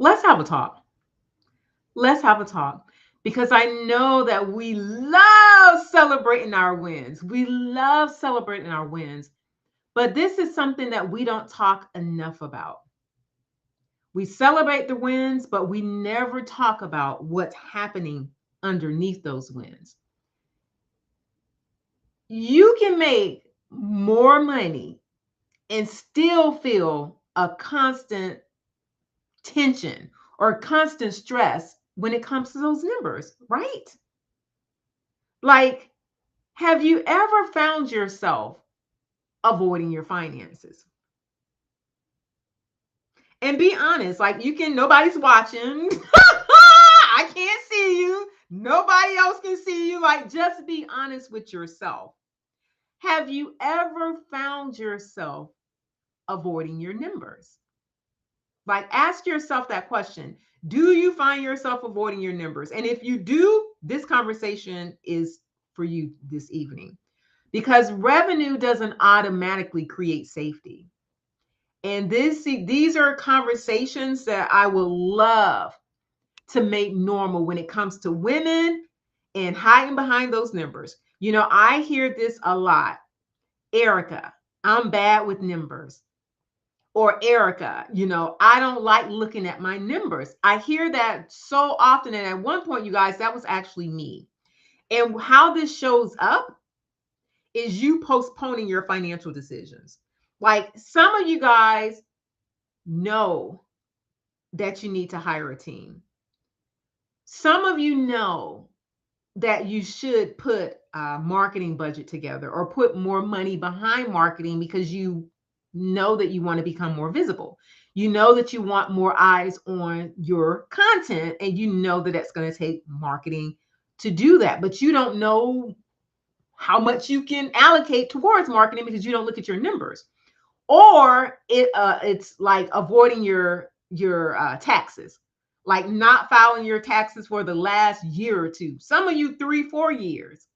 Let's have a talk. Let's have a talk. Because I know that we love celebrating our wins. We love celebrating our wins. But this is something that we don't talk enough about. We celebrate the wins, but we never talk about what's happening underneath those wins. You can make more money and still feel a constant tension or constant stress when it comes to those numbers, right? Like, have you ever found yourself avoiding your finances? And be honest, like you can, nobody's watching. I can't see you. Nobody else can see you. Like, just be honest with yourself. Have you ever found yourself avoiding your numbers? Like, ask yourself that question. Do you find yourself avoiding your numbers? And if you do, this conversation is for you this evening because revenue doesn't automatically create safety. And these are conversations that I will love to make normal when it comes to women and hiding behind those numbers. You know, I hear this a lot. Erica, I'm bad with numbers. Or Erica, I don't like looking at my numbers. I hear that so often. And at one point, you guys, that was actually me. And how this shows up is you postponing your financial decisions. Like some of you guys know that you need to hire a team. Some of you know that you should put a marketing budget together or put more money behind marketing because you know that you want to become more visible. You know that you want more eyes on your content, and you know that it's going to take marketing to do that, but you don't know how much you can allocate towards marketing because you don't look at your numbers. Or it's like avoiding your taxes, like not filing your taxes for the last year or two. Some of you 3-4 years,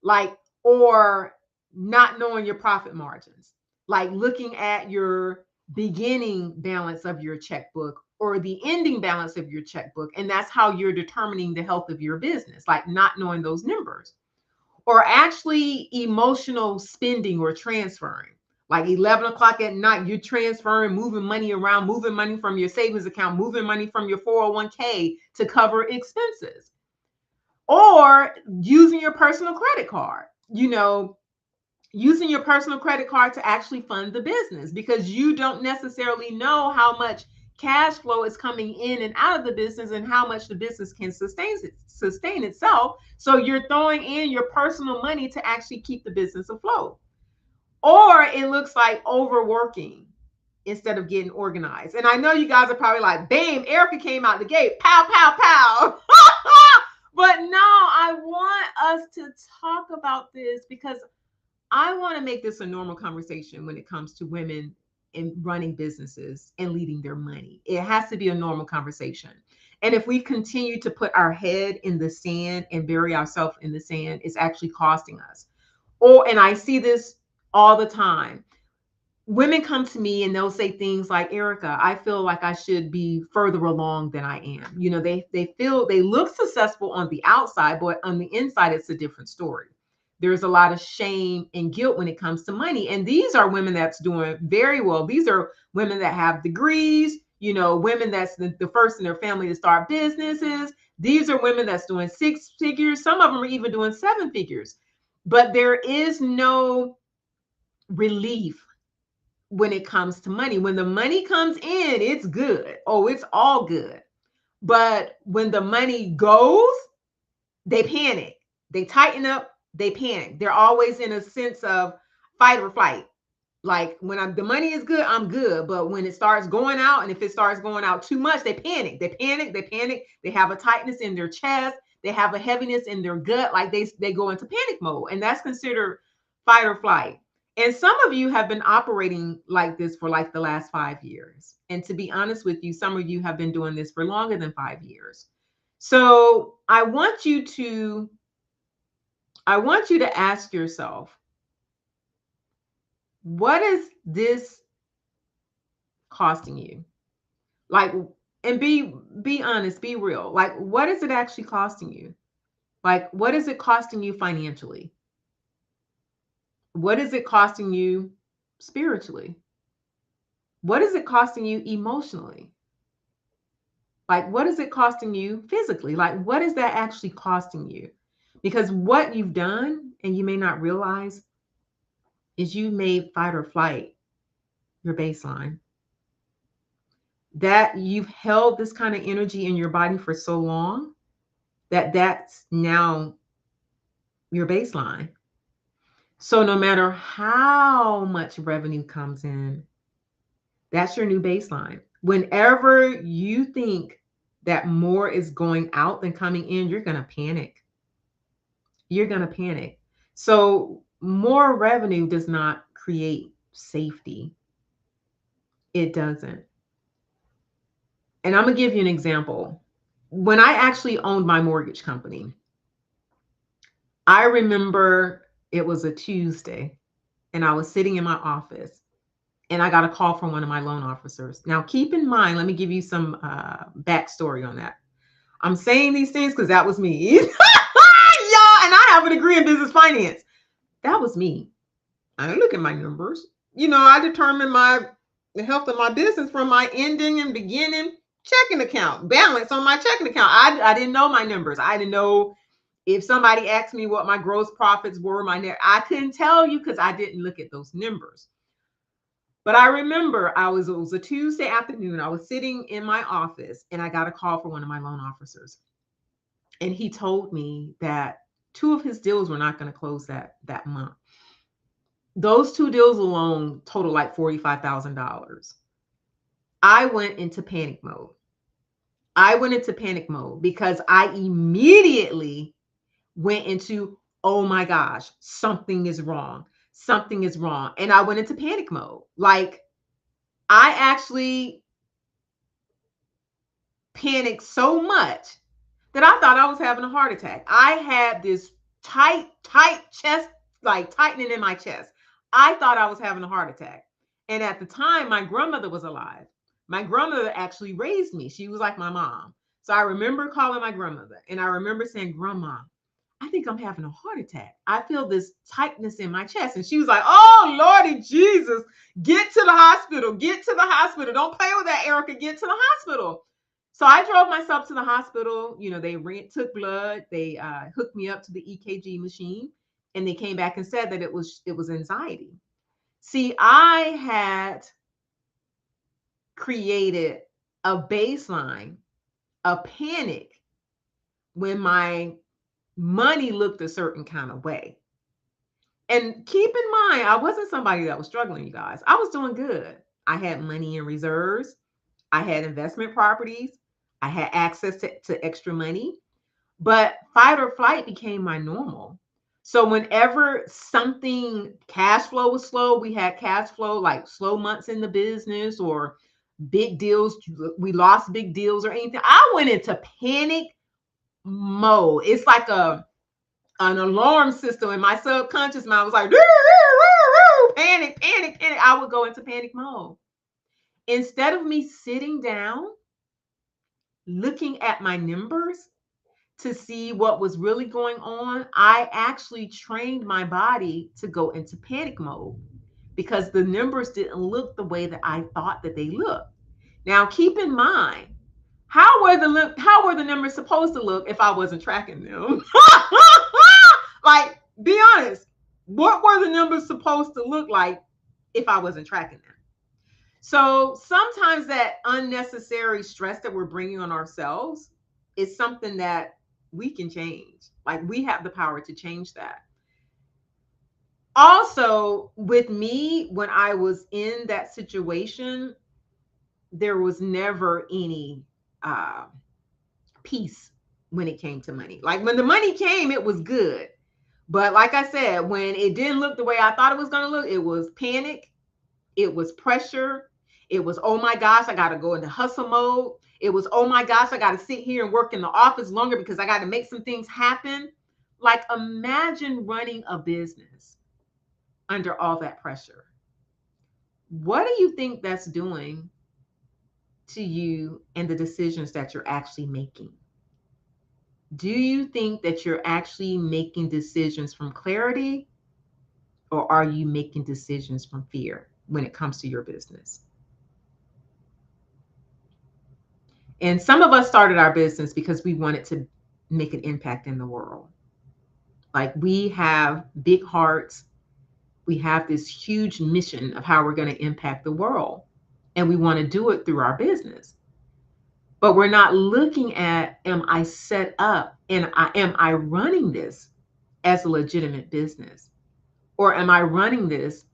like, or not knowing your profit margins, like looking at your beginning balance of your checkbook or the ending balance of your checkbook, and that's how you're determining the health of your business, like not knowing those numbers. Or actually emotional spending or transferring. Like 11 o'clock at night, you're transferring, moving money around, moving money from your savings account, moving money from your 401k to cover expenses. Or using your personal credit card, using your personal credit card to actually fund the business because you don't necessarily know how much cash flow is coming in and out of the business and how much the business can sustain itself. So you're throwing in your personal money to actually keep the business afloat. Or it looks like overworking instead of getting organized. And I know you guys are probably like, bam, Erica came out the gate, pow, pow, pow. But no, I want us to talk about this because I want to make this a normal conversation when it comes to women in running businesses and leading their money. It has to be a normal conversation. And if we continue to put our head in the sand and bury ourselves in the sand, it's actually costing us. And I see this all the time. Women come to me and they'll say things like, Erica, I feel like I should be further along than I am. They feel they look successful on the outside, but on the inside, it's a different story. There's a lot of shame and guilt when it comes to money. And these are women that's doing very well. These are women that have degrees, women that's the first in their family to start businesses. These are women that's doing 6 figures. Some of them are even doing 7 figures. But there is no relief when it comes to money. When the money comes in, it's good. Oh, it's all good. But when the money goes, they panic. They tighten up, they panic. They're always in a sense of fight or flight. Like when the money is good, I'm good. But when it starts going out, and if it starts going out too much, they panic. They panic. They panic. They have a tightness in their chest. They have a heaviness in their gut. Like they go into panic mode, and that's considered fight or flight. And some of you have been operating like this for like the last 5 years. And to be honest with you, some of you have been doing this for longer than 5 years. So I want you to ask yourself, what is this costing you? Like, And be honest, be real. Like, what is it actually costing you? Like, what is it costing you financially? What is it costing you spiritually? What is it costing you emotionally? Like, what is it costing you physically? Like, what is that actually costing you? Because what you've done, and you may not realize, is you made fight or flight your baseline. That you've held this kind of energy in your body for so long that that's now your baseline. So no matter how much revenue comes in, that's your new baseline. Whenever you think that more is going out than coming in, you're going to panic. You're going to panic. So more revenue does not create safety. It doesn't. And I'm going to give you an example. When I actually owned my mortgage company, I remember it was a Tuesday and I was sitting in my office and I got a call from one of my loan officers. Now, keep in mind, let me give you some backstory on that. I'm saying these things because that was me. Y'all, and I have a degree in business finance. That was me. I didn't look at my numbers. I determined the health of my business from my ending and beginning checking account, balance on my checking account. I didn't know my numbers. I didn't know if somebody asked me what my gross profits were, I couldn't tell you because I didn't look at those numbers. But I remember it was a Tuesday afternoon. I was sitting in my office and I got a call from one of my loan officers. And he told me that two of his deals were not going to close that month. Those two deals alone total like $45,000. I went into panic mode. Because I immediately went into, oh my gosh, something is wrong. Something is wrong. And I went into panic mode. Like, I actually panicked so much that I thought I was having a heart attack. I had this tight chest, like tightening in my chest. I thought I was having a heart attack. And at the time, my grandmother was alive. My grandmother actually raised me. She was like my mom. So I remember calling my grandmother and I remember saying, Grandma, I think I'm having a heart attack. I feel this tightness in my chest. And she was like, oh, Lordy Jesus, get to the hospital. Get to the hospital. Don't play with that, Erica. Get to the hospital. So I drove myself to the hospital. They took blood. They hooked me up to the EKG machine. And they came back and said that it was anxiety. See, I had created a baseline, a panic when my money looked a certain kind of way. And keep in mind, I wasn't somebody that was struggling, you guys. I was doing good. I had money in reserves. I had investment properties. I had access to extra money. But fight or flight became my normal. So whenever cash flow was slow, we had cash flow, like slow months in the business or big deals, we lost big deals or anything, I went into panic mode. It's like an alarm system in my subconscious mind was like, panic, panic, panic. I would go into panic mode. Instead of me sitting down, looking at my numbers to see what was really going on, I actually trained my body to go into panic mode because the numbers didn't look the way that I thought that they looked. Now, keep in mind, how were the numbers supposed to look if I wasn't tracking them? Like, be honest. What were the numbers supposed to look like if I wasn't tracking them? So sometimes that unnecessary stress that we're bringing on ourselves is something that we can change. Like, we have the power to change that. Also, with me, when I was in that situation, there was never any peace when it came to money. Like, when the money came, it was good. But like I said, when it didn't look the way I thought it was going to look, it was panic. It was pressure. It was, oh my gosh, I got to go into hustle mode. It was, oh my gosh, I got to sit here and work in the office longer because I got to make some things happen. Like, imagine running a business under all that pressure. What do you think that's doing to you and the decisions that you're actually making? Do you think that you're actually making decisions from clarity, or are you making decisions from fear when it comes to your business? And some of us started our business because we wanted to make an impact in the world. Like, we have big hearts. We have this huge mission of how we're going to impact the world. And we want to do it through our business. But we're not looking at, am I set up and am I running this as a legitimate business? Or am I running this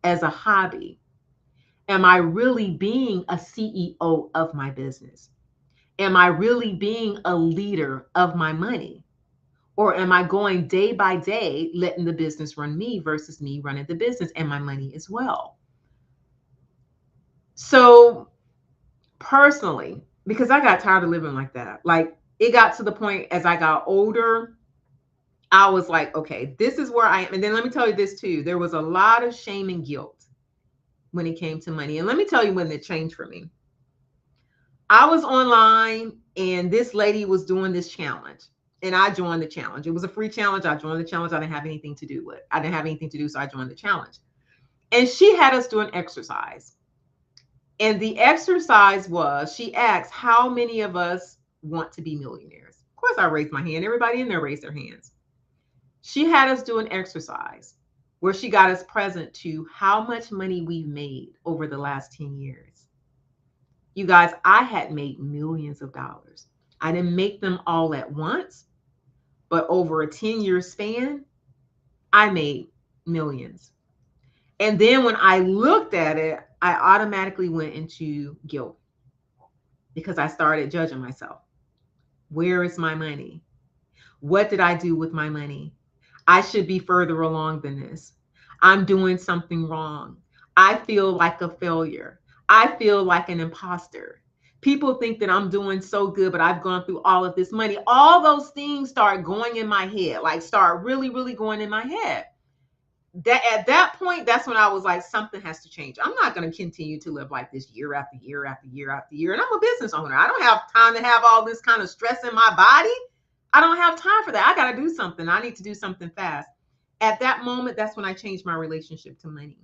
as a hobby? Am I really being a CEO of my business? Am I really being a leader of my money? Or am I going day by day, letting the business run me versus me running the business and my money as well? So, personally, because I got tired of living like that, like, it got to the point as I got older, I was like, okay, this is where I am. And then let me tell you this too, there was a lot of shame and guilt when it came to money. And let me tell you when it changed for me. I was online and this lady was doing this challenge, and I joined the challenge. It was a free challenge. I joined the challenge. I didn't have anything to do with it. I didn't have anything to do, so I joined the challenge. And she had us do an exercise. And the exercise was, she asked, how many of us want to be millionaires? Of course, I raised my hand. Everybody in there raised their hands. She had us do an exercise where she got us present to how much money we've made over the last 10 years. You guys, I had made millions of dollars. I didn't make them all at once, but over a 10-year span, I made millions. And then when I looked at it, I automatically went into guilt because I started judging myself. Where is my money? What did I do with my money? I should be further along than this. I'm doing something wrong. I feel like a failure. I feel like an imposter. People think that I'm doing so good, but I've gone through all of this money. All those things start going in my head, like start really, really going in my head. That at that point, that's when I was like, something has to change. I'm not going to continue to live like this year after year after year after year. And I'm a business owner. I don't have time to have all this kind of stress in my body. I don't have time for that. I got to do something. I need to do something fast. At that moment, that's when I changed my relationship to money.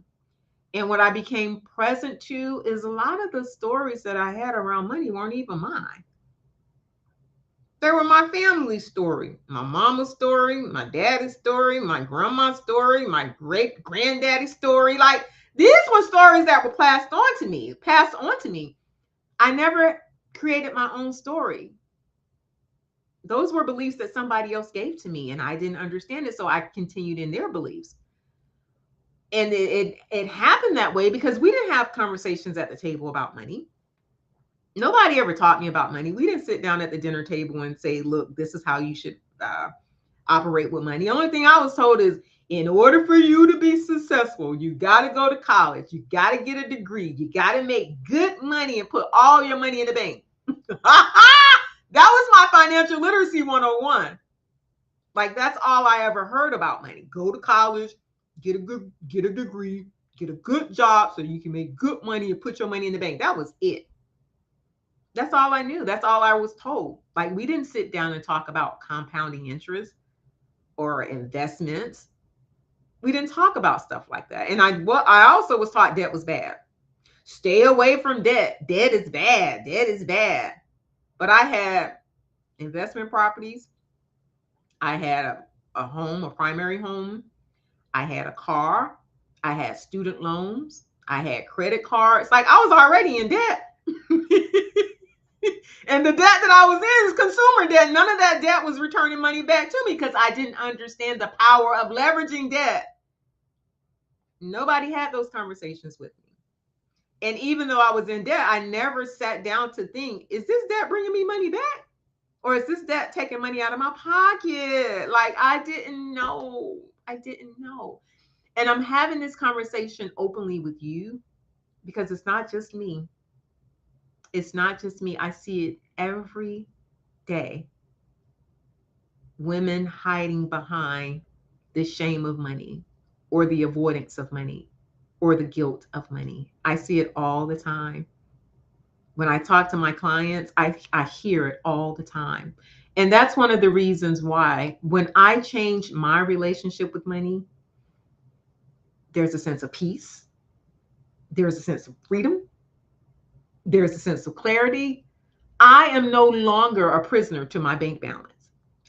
And what I became present to is a lot of the stories that I had around money weren't even mine. They were my family's story, my mama's story, my daddy's story, my grandma's story, my great granddaddy's story. Like, these were stories that were passed on to me. I never created my own story. Those were beliefs that somebody else gave to me, and I didn't understand it, so I continued in their beliefs. And it happened that way because we didn't have conversations at the table about money. Nobody ever taught me about money. We didn't sit down at the dinner table and say, look, this is how you should operate with money. The only thing I was told is, in order for you to be successful, you got to go to college. You got to get a degree. You got to make good money and put all your money in the bank. That was my financial literacy 101. Like, that's all I ever heard about money. Go to college, get a degree, get a good job so you can make good money and put your money in the bank. That was it. That's all I knew. That's all I was told. Like, we didn't sit down and talk about compounding interest or investments. We didn't talk about stuff like that. And I also was taught debt was bad. Stay away from debt. Debt is bad. Debt is bad. But I had investment properties. I had a home, a primary home. I had a car. I had student loans. I had credit cards. Like, I was already in debt. And the debt that I was in is consumer debt. None of that debt was returning money back to me because I didn't understand the power of leveraging debt. Nobody had those conversations with me. And even though I was in debt, I never sat down to think, is this debt bringing me money back? Or is this debt taking money out of my pocket? Like, I didn't know. And I'm having this conversation openly with you because it's not just me. It's not just me. I see it every day. Women hiding behind the shame of money or the avoidance of money or the guilt of money. I see it all the time. When I talk to my clients, I hear it all the time. And that's one of the reasons why when I change my relationship with money, there's a sense of peace, there's a sense of freedom, there's a sense of clarity. I am no longer a prisoner to my bank balance.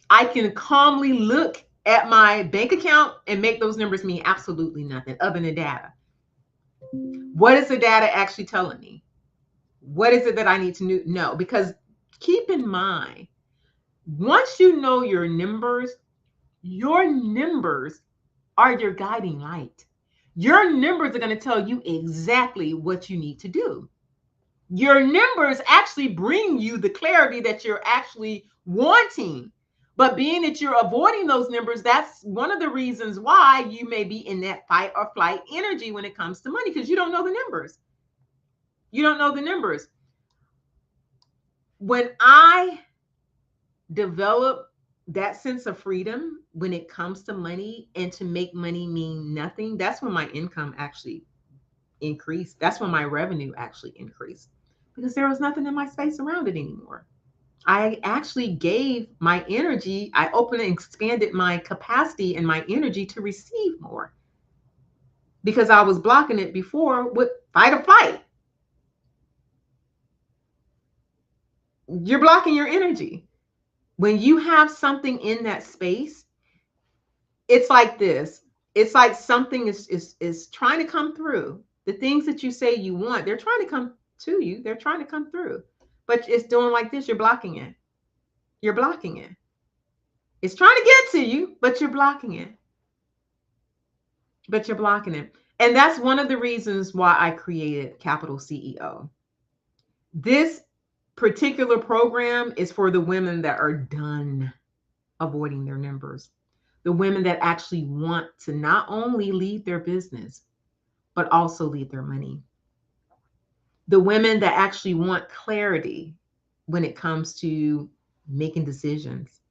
I can calmly look at my bank account and make those numbers mean absolutely nothing other than data. What is the data actually telling me? What is it that I need to know? Because keep in mind, once you know your numbers are your guiding light. Your numbers are going to tell you exactly what you need to do. Your numbers actually bring you the clarity that you're actually wanting. But being that you're avoiding those numbers, that's one of the reasons why you may be in that fight or flight energy when it comes to money, because you don't know the numbers. You don't know the numbers. When I develop that sense of freedom when it comes to money and to make money mean nothing, that's when my income actually increased. That's when my revenue actually increased, because there was nothing in my space around it anymore. I actually gave my energy, I opened and expanded my capacity and my energy to receive more, because I was blocking it before with fight or flight. You're blocking your energy. When you have something in that space, it's like this. It's like something is trying to come through. The things that you say you want, they're trying to come to you. They're trying to come through. But it's doing like this. You're blocking it. You're blocking it. It's trying to get to you, but you're blocking it. But you're blocking it. And that's one of the reasons why I created Capital CEO. This particular program is for the women that are done avoiding their numbers. The women that actually want to not only lead their business, but also lead their money. The women that actually want clarity when it comes to making decisions.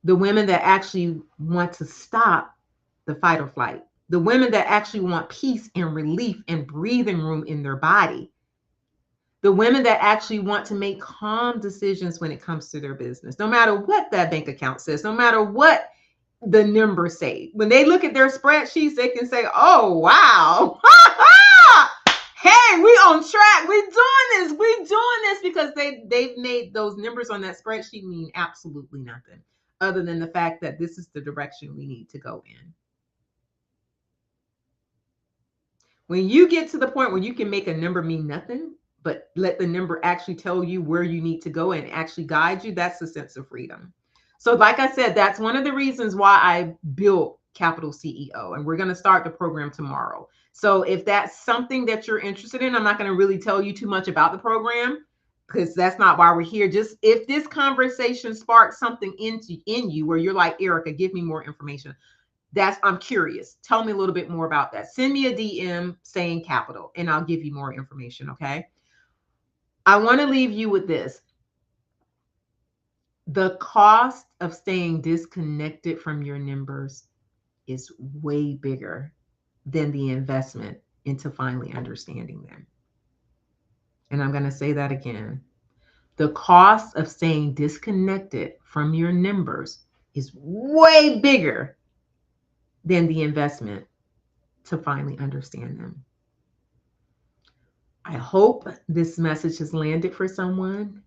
The women that actually want to stop the fight or flight. The women that actually want peace and relief and breathing room in their body. The women that actually want to make calm decisions when it comes to their business, no matter what that bank account says, no matter what the numbers say. When they look at their spreadsheets, they can say, oh, wow. Hey, we on track. We doing this because they've made those numbers on that spreadsheet mean absolutely nothing other than the fact that this is the direction we need to go in. When you get to the point where you can make a number mean nothing, but let the number actually tell you where you need to go and actually guide you, that's the sense of freedom. So like I said, that's one of the reasons why I built Capital CEO, and we're going to start the program tomorrow. So if that's something that you're interested in, I'm not going to really tell you too much about the program because that's not why we're here. Just if this conversation sparks something in you where you're like, Erica, give me more information. I'm curious. Tell me a little bit more about that. Send me a DM saying Capital and I'll give you more information. Okay. I want to leave you with this. The cost of staying disconnected from your numbers is way bigger than the investment into finally understanding them. And I'm going to say that again. The cost of staying disconnected from your numbers is way bigger than the investment to finally understand them. I hope this message has landed for someone.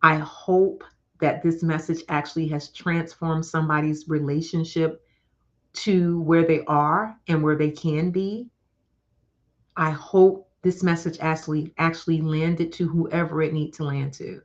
I hope that this message actually has transformed somebody's relationship to where they are and where they can be. I hope this message actually landed to whoever it needs to land to.